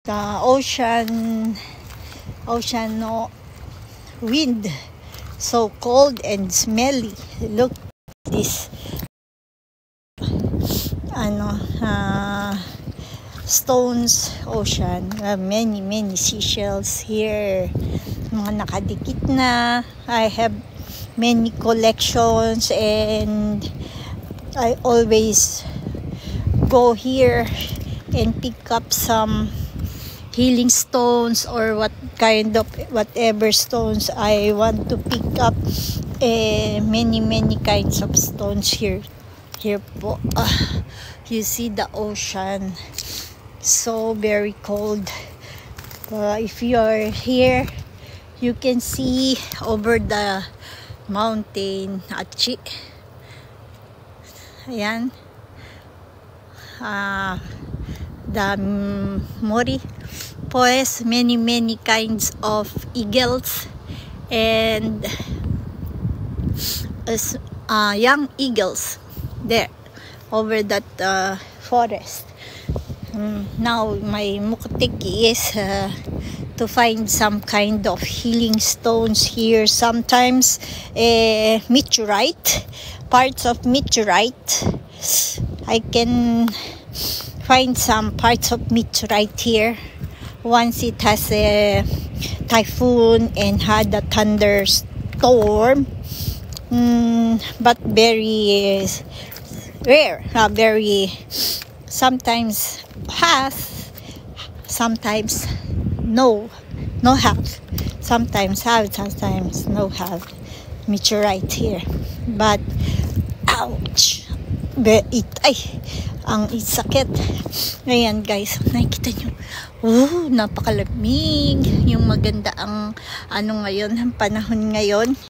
The ocean wind, so cold and smelly. Look this stones ocean, many seashells here, mga nakadikit na. I have many collections and I always go here and pick up some healing stones or whatever stones I want to pick up. Many kinds of stones here po. You see the ocean, so very cold. If you are here, you can see over the mountain. Ayan. The Mori Pues, many kinds of eagles and young eagles there over that forest. Now my mukhtiki is to find some kind of healing stones here. Sometimes meteorite, parts of meteorite. I can find some parts of meteorite here. Once it has a typhoon and had a thunderstorm, but very rare, very sometimes has, sometimes no have, sometimes have, sometimes no have meteorite here. But ouch, ang sakit. Ayan guys, nakikita nyo, napakalamig. Yung maganda ang ngayon, ang panahon ngayon.